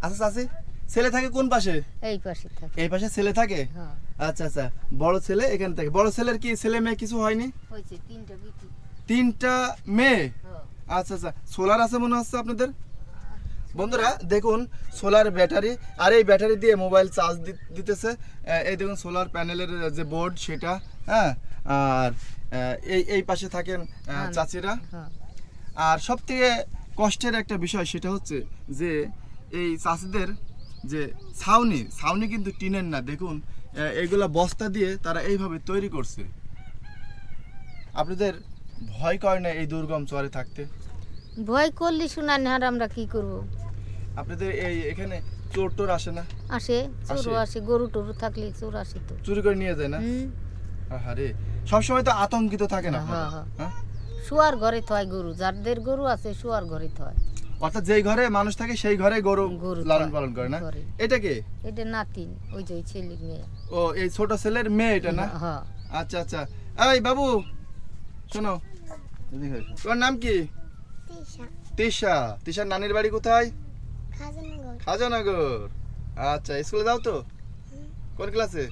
আচ্ছা চাচি ছেলে থাকে কোন পাশে? এই পাশে থাকে। এই পাশে ছেলে থাকে? হ্যাঁ আচ্ছা আচ্ছা, বড় ছেলে এখানে থাকে। বড় ছেলের কি ছেলে মেয়ে কিছু হয়নি? হয়েছে 3টা বিটি। 3টা মেয়ে? হ্যাঁ আচ্ছা আচ্ছা, সোলার আছে মনে হচ্ছে আপনাদের। বন্ধুরা দেখুন সোলার ব্যাটারি, আর এই ব্যাটারি দিয়ে মোবাইল চার্জ দিতেছে। এই দেখুন সোলার প্যানেলের যে বোর্ড সেটা। হ্যাঁ, আর এই পাশে থাকেন চাচিরা। হ্যাঁ আর সবথেকে কষ্টের একটা বিষয় সেটা হচ্ছে যে এই চাষিদের যে ছাউনি কিন্তু টিনের না। দেখুন এগুলা বস্তা দিয়ে তারা এইভাবে তৈরি করছে। আপনাদের ভয় করে না এই দুর্গম চরে থাকতে? ভয় করলি শোনা না, আর আমরা কি করব? আপনাদের এই এখানে চোর টোর আসে না? আসে, চোর আসে, গরু টরু থাকলে চোর আসে তো। চুরি করে নিয়ে যায় না? আরে সবসময় তো আতঙ্কিত থাকে না আপনারা? হ্যাঁ, হ্যাঁ, শুয়ার ঘরে থয় গরু, যাদের গরু আছে শুয়ার ঘরে থয়। অর্থাৎ যেই ঘরে মানুষ থাকে সেই ঘরে গরু গরু লালন থয়, পালন করে না? ঘরে। এটা কে? এটা নাতিন, ওই যে ওই ছেলের মেয়ে। ও এই ছোট ছেলের মেয়ে এটা না? হ্যাঁ আচ্ছা আচ্ছা, এই বাবু শোনো, এদিকে এসো। তোমার নাম কি? তিশা। তিশার নানির বাড়ি কোথায়? খাজানগর। আচ্ছা, স্কুলে যাও তো? কোন ক্লাসে?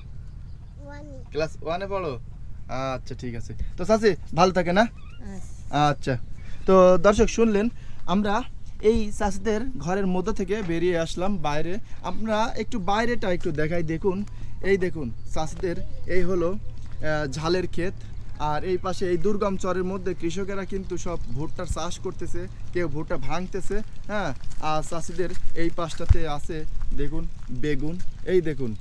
ক্লাস 1-এ পড়ো? আচ্ছা ঠিক আছে। তো চাচি ভালো থাকে না? আচ্ছা, তো দর্শক শুনলেন, আমরা এই চাষিদের ঘরের মধ্যে থেকে বেরিয়ে আসলাম বাইরে। আমরা একটু বাইরেটা একটু দেখাই। দেখুন, এই দেখুন চাষিদের এই হলো ঝালের ক্ষেত। আর এই পাশে এই দুর্গম চরের মধ্যে কৃষকেরা কিন্তু সব ভুট্টার চাষ করতেছে, কেউ ভুট্টা ভাঙতেছে। হ্যাঁ, আর চাষিদের এই পাশটাতে আছে দেখুন বেগুন। এই দেখুন,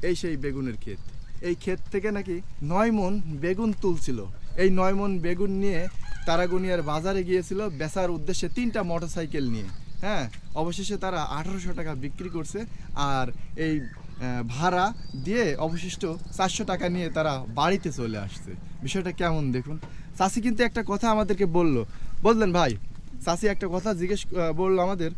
এই সেই বেগুনের ক্ষেত। এই ক্ষেত থেকে নাকি 9 মণ বেগুন তুলছিল। এই 9 মণ বেগুন নিয়ে তারাগুনিয়ার বাজারে গিয়েছিল বেচার উদ্দেশ্যে 3টা মোটরসাইকেল নিয়ে। হ্যাঁ, অবশেষে তারা 1800 টাকা বিক্রি করছে। আর এই ভাড়া দিয়ে অবশিষ্ট 400 টাকা নিয়ে তারা বাড়িতে চলে আসছে। বিষয়টা কেমন দেখুন। চাষি কিন্তু একটা কথা আমাদেরকে বললেন ভাই, চাষি একটা কথা বললো আমাদের